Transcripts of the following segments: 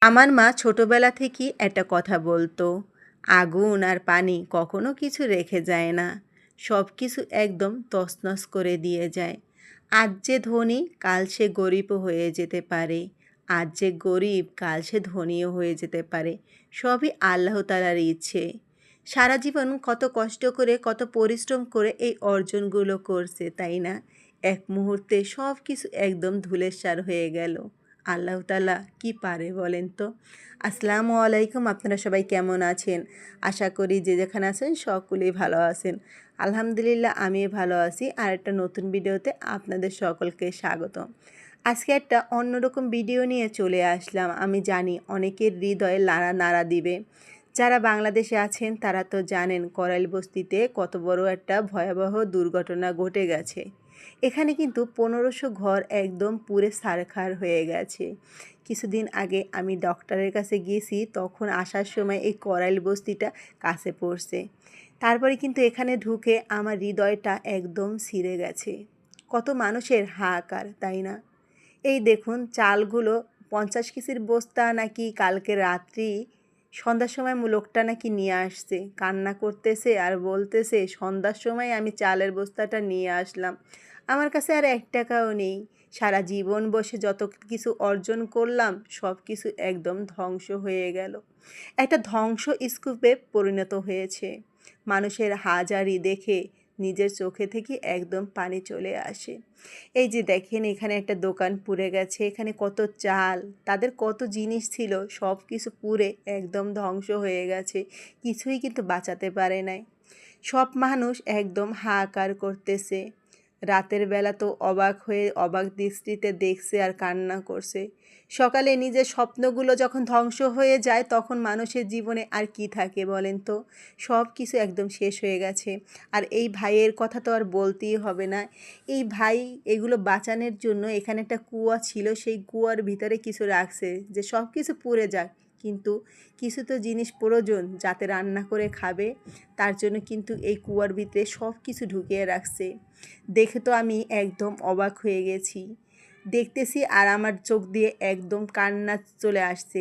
আমার মা ছোটবেলা থেকেই একটা কথা বলতো, আগুন আর পানি কখনো কিছু রেখে যায় না, সব কিছু একদম তছনছ করে দিয়ে যায়। আজ যে ধনী কাল সে গরিবও হয়ে যেতে পারে, আজ যে গরিব কাল সে ধনীও হয়ে যেতে পারে। সবই আল্লাহ তাআলার ইচ্ছে। সারা জীবন কত কষ্ট করে কত পরিশ্রম করে এই অর্জনগুলো করছে, তাই না? এক মুহূর্তে সব কিছু একদম ধূলিসাৎ হয়ে গেল। আল্লাহ তাআলা কি পারে বলেন তো? আসসালামু আলাইকুম, আপনারা সবাই কেমন আছেন? আশা করি যে যেখানে আছেন সকলেই ভালো আছেন। আলহামদুলিল্লাহ আমিও ভালো আছি। আর একটা নতুন ভিডিওতে আপনাদের সকলকে স্বাগতম। আজকে একটা অন্যরকম ভিডিও নিয়ে চলে আসলাম। আমি জানি অনেকের হৃদয়ে নাড়া দিবে। যারা বাংলাদেশে আছেন তারা তো জানেন করাইল বস্তিতে কত বড় একটা ভয়াবহ দুর্ঘটনা ঘটে গেছে। এখানে কিন্তু 1500 ঘর একদম পুড়ে ছারখার হয়ে গেছে। কিছুদিন আগে আমি ডক্টরের কাছে গিয়েছি, তখন আসার সময় এই করাইল বস্তিটা কাছে পড়ছে। তারপরে কিন্তু এখানে ঢুকে আমার হৃদয়টা একদম ছিঁড়ে গেছে। কত মানুষের হাহাকার, তাই না? এই দেখুন চালগুলো 50 কেজির বস্তা নাকি কালকে রাত্রি সন্ধ্যার সময় লোকটা নাকি নিয়ে আসছে, কান্না করতেছে আর বলতেছে সন্ধ্যার সময় আমি চালের বস্তাটা নিয়ে আসলাম, আমার কাছে আর 1 টাকাও নেই। সারা জীবন বসে যত কিছু অর্জন করলাম সব কিছু একদম ধ্বংস হয়ে গেল। একটা ধ্বংস স্তূপে পরিণত হয়েছে। মানুষের হাজারি দেখে নিজের চোখে থেকে একদম পানি চলে আসে। এই যে দেখেন এখানে একটা দোকান পুড়ে গেছে, এখানে কত চাল, তাদের কত জিনিস ছিল, সব কিছু পুড়ে একদম ধ্বংস হয়ে গেছে। কিছুই কিন্তু বাঁচাতে পারে নাই। সব মানুষ একদম হাহাকার করতেছে। রাতের বেলা তো অবাক হয়ে অবাক দৃষ্টিতে দেখছে আর কান্না করছে। সকালে নিজের স্বপ্নগুলো যখন ধ্বংস হয়ে যায় তখন মানুষের জীবনে আর কি থাকে বলেন তো? সব কিছু একদম শেষ হয়ে গেছে। আর এই ভাইয়ের কথা তো আর বলতেই হবে না। এই ভাই এগুলো বাঁচানোর জন্য এখানে একটা কুয়া ছিল, সেই কুয়ার ভিতরে কিছু রাখছে যে সব কিছু পুড়ে যাক, কিন্তু কিছু তো জিনিস প্রয়োজন যাতে রান্না করে খাবে, তার জন্য কিন্তু এই কুয়ার ভিতরে সব কিছু ঢুকিয়ে রাখছে। দেখে তো আমি একদম অবাক হয়ে গেছি। দেখতেছি আর আমার চোখ দিয়ে একদম কান্না চলে আসছে।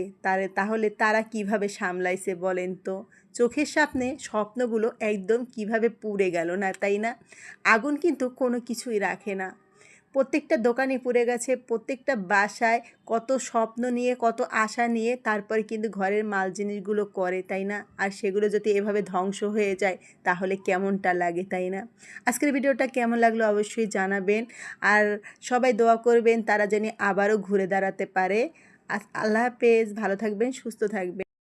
তাহলে তারা কিভাবে সামলাইছে বলেন তো? চোখের সামনে স্বপ্নগুলো একদম কিভাবে পুড়ে গেল না, তাই না? আগুন কিন্তু কোনো কিছুই রাখে না। প্রত্যেকটা দোকানে পুড়ে গেছে, প্রত্যেকটা বাসায় কত স্বপ্ন নিয়ে কত আশা নিয়ে তারপরে কিন্তু ঘরের মাল জিনিসগুলো করে, তাই না? আর সেগুলো যদি এভাবে ধ্বংস হয়ে যায় তাহলে কেমনটা লাগে, তাই না? আজকের ভিডিওটা কেমন লাগলো অবশ্যই জানাবেন। আর সবাই দোয়া করবেন তারা যেন আবারও ঘুরে দাঁড়াতে পারে। আল্লাহ হাফেজ, ভালো থাকবেন, সুস্থ থাকবেন।